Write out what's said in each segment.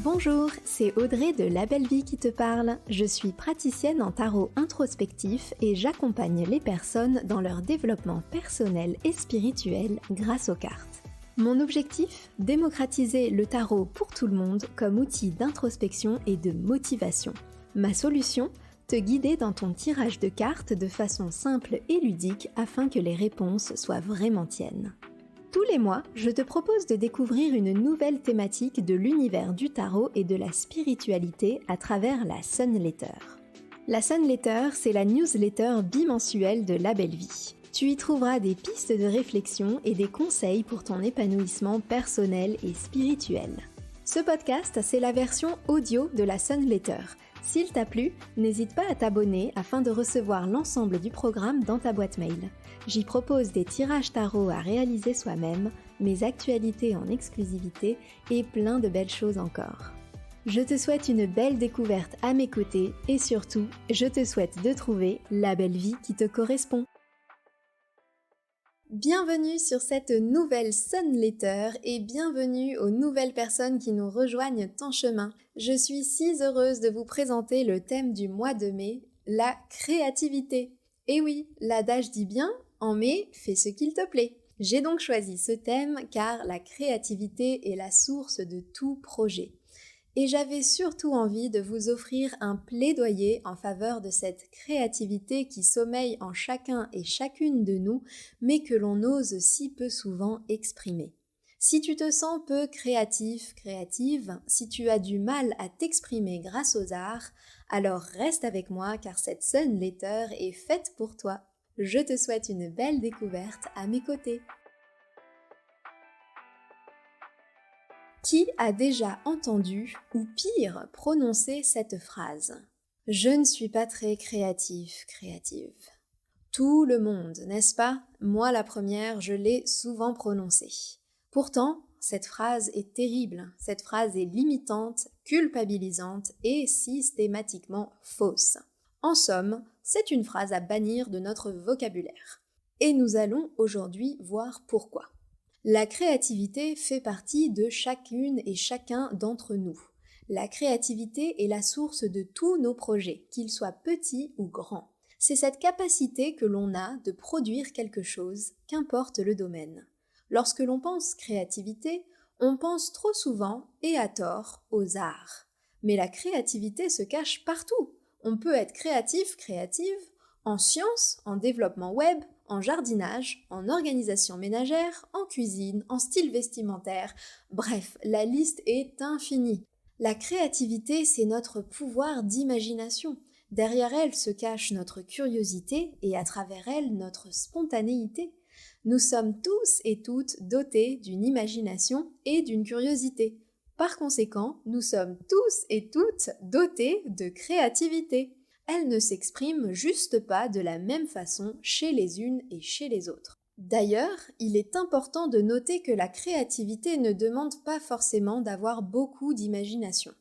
Bonjour, c'est Audrey de La Belle Vie qui te parle. Je suis praticienne en tarot introspectif et j'accompagne les personnes dans leur développement personnel et spirituel grâce aux cartes. Mon objectif ? Démocratiser le tarot pour tout le monde comme outil d'introspection et de motivation. Ma solution ? Te guider dans ton tirage de cartes de façon simple et ludique afin que les réponses soient vraiment tiennes. Tous les mois, je te propose de découvrir une nouvelle thématique de l'univers du tarot et de la spiritualité à travers la Sun Letter. La Sun Letter, c'est la newsletter bimensuelle de La Belle Vie. Tu y trouveras des pistes de réflexion et des conseils pour ton épanouissement personnel et spirituel. Ce podcast, c'est la version audio de la Sun Letter. S'il t'a plu, n'hésite pas à t'abonner afin de recevoir l'ensemble du programme dans ta boîte mail. J'y propose des tirages tarot à réaliser soi-même, mes actualités en exclusivité et plein de belles choses encore. Je te souhaite une belle découverte à mes côtés et surtout, je te souhaite de trouver la belle vie qui te correspond. Bienvenue sur cette nouvelle Sun Letter et bienvenue aux nouvelles personnes qui nous rejoignent en chemin. Je suis si heureuse de vous présenter le thème du mois de mai, la créativité. Et oui, l'adage dit bien, en mai, fais ce qu'il te plaît. J'ai donc choisi ce thème car la créativité est la source de tout projet. Et j'avais surtout envie de vous offrir un plaidoyer en faveur de cette créativité qui sommeille en chacun et chacune de nous, mais que l'on ose si peu souvent exprimer. Si tu te sens peu créative, si tu as du mal à t'exprimer grâce aux arts, alors reste avec moi car cette Sun Letter est faite pour toi. Je te souhaite une belle découverte à mes côtés. Qui a déjà entendu, ou pire, prononcé cette phrase ? Je ne suis pas très créative. Tout le monde, n'est-ce pas ? Moi la première, je l'ai souvent prononcée. Pourtant, cette phrase est terrible, cette phrase est limitante, culpabilisante et systématiquement fausse. En somme, c'est une phrase à bannir de notre vocabulaire. Et nous allons aujourd'hui voir pourquoi. La créativité fait partie de chacune et chacun d'entre nous. La créativité est la source de tous nos projets, qu'ils soient petits ou grands. C'est cette capacité que l'on a de produire quelque chose, qu'importe le domaine. Lorsque l'on pense créativité, on pense trop souvent, et à tort, aux arts. Mais la créativité se cache partout. On peut être créative, en sciences, en développement web, en jardinage, en organisation ménagère, en cuisine, en style vestimentaire. Bref, la liste est infinie. La créativité, c'est notre pouvoir d'imagination. Derrière elle se cache notre curiosité et à travers elle notre spontanéité. Nous sommes tous et toutes dotés d'une imagination et d'une curiosité. Par conséquent, nous sommes tous et toutes dotés de créativité. Elle ne s'exprime juste pas de la même façon chez les unes et chez les autres. D'ailleurs, il est important de noter que la créativité ne demande pas forcément d'avoir beaucoup d'imagination.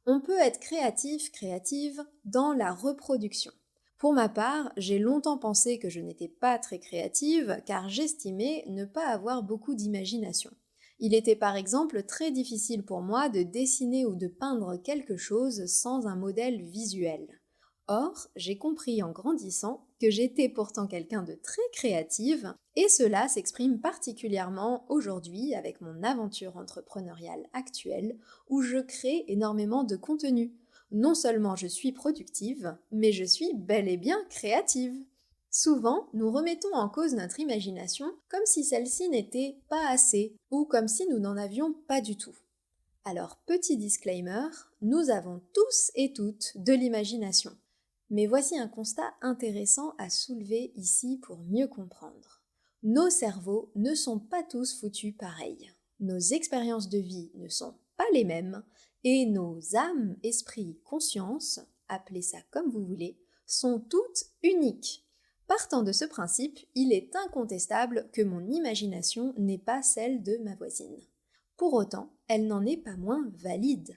On peut être créative dans la reproduction. Pour ma part, j'ai longtemps pensé que je n'étais pas très créative car j'estimais ne pas avoir beaucoup d'imagination. Il était par exemple très difficile pour moi de dessiner ou de peindre quelque chose sans un modèle visuel. Or, j'ai compris en grandissant que j'étais pourtant quelqu'un de très créative et cela s'exprime particulièrement aujourd'hui avec mon aventure entrepreneuriale actuelle où je crée énormément de contenu. Non seulement je suis productive, mais je suis bel et bien créative. Souvent, nous remettons en cause notre imagination comme si celle-ci n'était pas assez ou comme si nous n'en avions pas du tout. Alors, petit disclaimer, nous avons tous et toutes de l'imagination. Mais voici un constat intéressant à soulever ici pour mieux comprendre. Nos cerveaux ne sont pas tous foutus pareils. Nos expériences de vie ne sont pas les mêmes et nos âmes, esprits, consciences, appelez ça comme vous voulez, sont toutes uniques. Partant de ce principe, il est incontestable que mon imagination n'est pas celle de ma voisine. Pour autant, elle n'en est pas moins valide.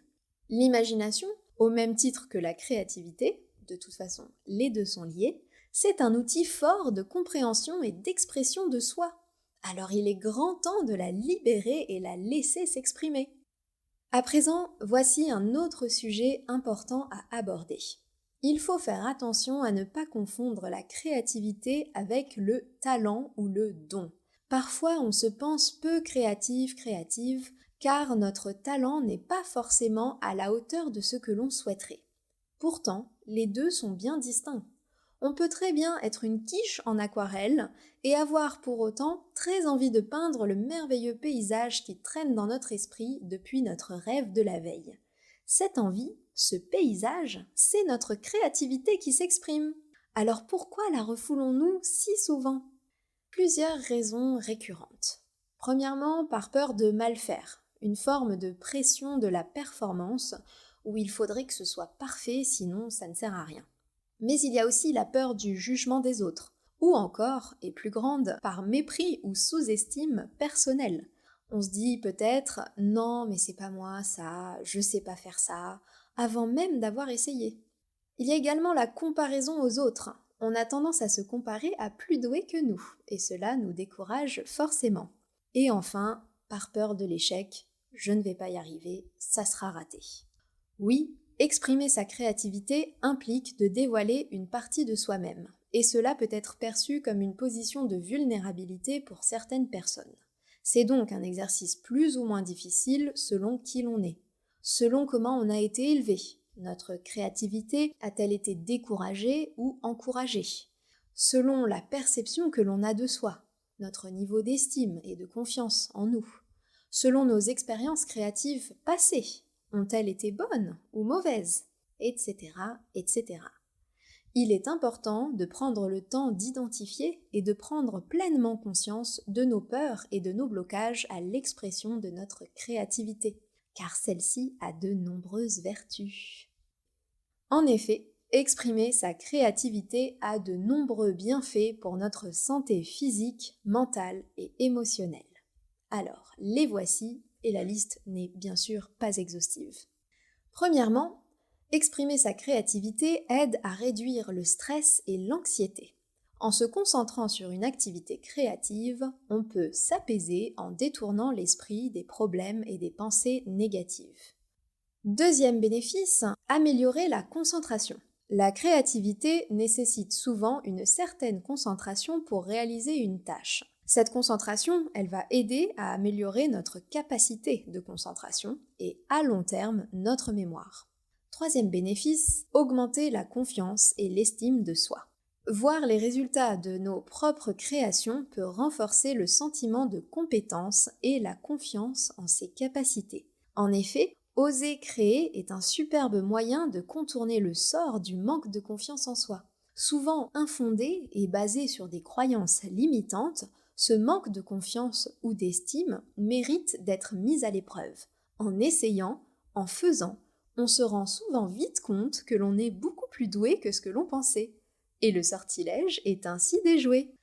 L'imagination, au même titre que la créativité, de toute façon, les deux sont liés, c'est un outil fort de compréhension et d'expression de soi. Alors il est grand temps de la libérer et la laisser s'exprimer. À présent, voici un autre sujet important à aborder. Il faut faire attention à ne pas confondre la créativité avec le talent ou le don. Parfois, on se pense peu créative, car notre talent n'est pas forcément à la hauteur de ce que l'on souhaiterait. Pourtant, les deux sont bien distincts. On peut très bien être une quiche en aquarelle et avoir pour autant très envie de peindre le merveilleux paysage qui traîne dans notre esprit depuis notre rêve de la veille. Cette envie, ce paysage, c'est notre créativité qui s'exprime. Alors pourquoi la refoulons-nous si souvent ? Plusieurs raisons récurrentes. Premièrement, par peur de mal faire, une forme de pression de la performance où il faudrait que ce soit parfait, sinon ça ne sert à rien. Mais il y a aussi la peur du jugement des autres, ou encore, et plus grande, par mépris ou sous-estime personnelle. On se dit peut-être « non, mais c'est pas moi ça, je sais pas faire ça », avant même d'avoir essayé. Il y a également la comparaison aux autres. On a tendance à se comparer à plus doués que nous, et cela nous décourage forcément. Et enfin, par peur de l'échec, je ne vais pas y arriver, ça sera raté. Oui, exprimer sa créativité implique de dévoiler une partie de soi-même, et cela peut être perçu comme une position de vulnérabilité pour certaines personnes. C'est donc un exercice plus ou moins difficile selon qui l'on est, selon comment on a été élevé. Notre créativité a-t-elle été découragée ou encouragée ? Selon la perception que l'on a de soi, notre niveau d'estime et de confiance en nous, selon nos expériences créatives passées, ont-elles été bonnes ou mauvaises, etc., etc. Il est important de prendre le temps d'identifier et de prendre pleinement conscience de nos peurs et de nos blocages à l'expression de notre créativité, car celle-ci a de nombreuses vertus. En effet, exprimer sa créativité a de nombreux bienfaits pour notre santé physique, mentale et émotionnelle. Alors, les voici, et la liste n'est bien sûr pas exhaustive. Premièrement, exprimer sa créativité aide à réduire le stress et l'anxiété. En se concentrant sur une activité créative, on peut s'apaiser en détournant l'esprit des problèmes et des pensées négatives. Deuxième bénéfice, améliorer la concentration. La créativité nécessite souvent une certaine concentration pour réaliser une tâche. Cette concentration, elle va aider à améliorer notre capacité de concentration et à long terme notre mémoire. Troisième bénéfice, augmenter la confiance et l'estime de soi. Voir les résultats de nos propres créations peut renforcer le sentiment de compétence et la confiance en ses capacités. En effet, oser créer est un superbe moyen de contourner le sort du manque de confiance en soi. Souvent infondé et basé sur des croyances limitantes, ce manque de confiance ou d'estime mérite d'être mis à l'épreuve. En essayant, en faisant, on se rend souvent vite compte que l'on est beaucoup plus doué que ce que l'on pensait. Et le sortilège est ainsi déjoué.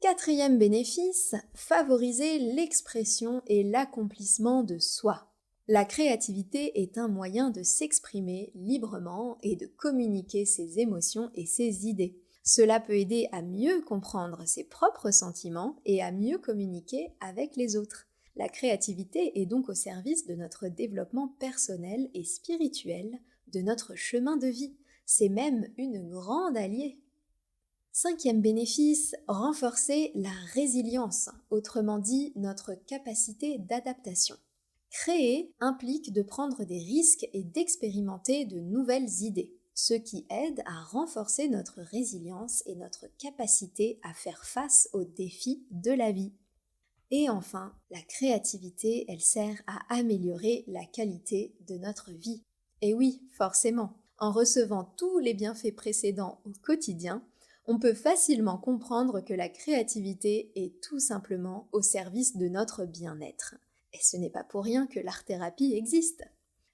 Quatrième bénéfice, favoriser l'expression et l'accomplissement de soi. La créativité est un moyen de s'exprimer librement et de communiquer ses émotions et ses idées. Cela peut aider à mieux comprendre ses propres sentiments et à mieux communiquer avec les autres. La créativité est donc au service de notre développement personnel et spirituel, de notre chemin de vie. C'est même une grande alliée. Cinquième bénéfice, renforcer la résilience, autrement dit notre capacité d'adaptation. Créer implique de prendre des risques et d'expérimenter de nouvelles idées, ce qui aide à renforcer notre résilience et notre capacité à faire face aux défis de la vie. Et enfin, la créativité, elle sert à améliorer la qualité de notre vie. Et oui, forcément, en recevant tous les bienfaits précédents au quotidien, on peut facilement comprendre que la créativité est tout simplement au service de notre bien-être. Et ce n'est pas pour rien que l'art-thérapie existe.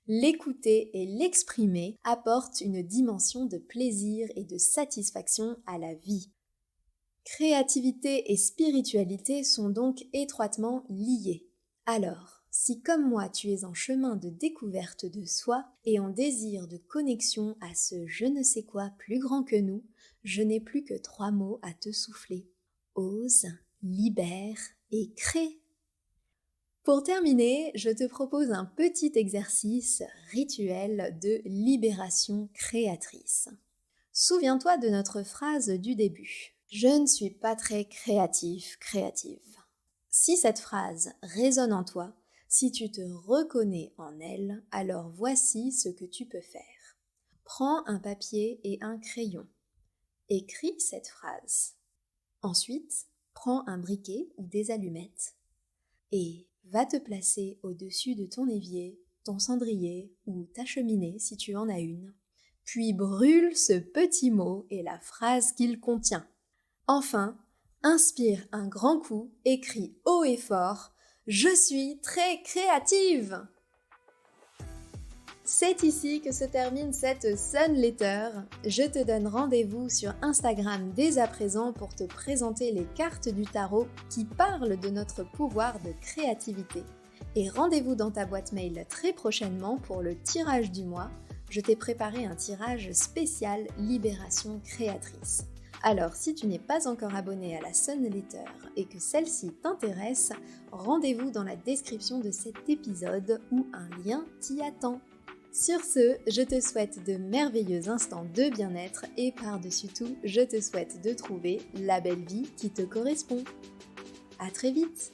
L'écouter et l'exprimer apporte une dimension de plaisir et de satisfaction à la vie. Créativité et spiritualité sont donc étroitement liées. Alors, si comme moi tu es en chemin de découverte de soi et en désir de connexion à ce je ne sais quoi plus grand que nous, je n'ai plus que 3 mots à te souffler. Ose, libère et crée. Pour terminer, je te propose un petit exercice rituel de libération créatrice. Souviens-toi de notre phrase du début. Je ne suis pas très créatif, créative. Si cette phrase résonne en toi, si tu te reconnais en elle, alors voici ce que tu peux faire. Prends un papier et un crayon. Écris cette phrase. Ensuite, prends un briquet ou des allumettes et va te placer au-dessus de ton évier, ton cendrier ou ta cheminée si tu en as une. Puis brûle ce petit mot et la phrase qu'il contient. Enfin, inspire un grand coup et crie haut et fort « Je suis très créative !» C'est ici que se termine cette Sun Letter. Je te donne rendez-vous sur Instagram dès à présent pour te présenter les cartes du tarot qui parlent de notre pouvoir de créativité. Et rendez-vous dans ta boîte mail très prochainement pour le tirage du mois. Je t'ai préparé un tirage spécial Libération créatrice. Alors si tu n'es pas encore abonné à la Sun Letter et que celle-ci t'intéresse, rendez-vous dans la description de cet épisode où un lien t'y attend. Sur ce, je te souhaite de merveilleux instants de bien-être et par-dessus tout, je te souhaite de trouver la belle vie qui te correspond. À très vite!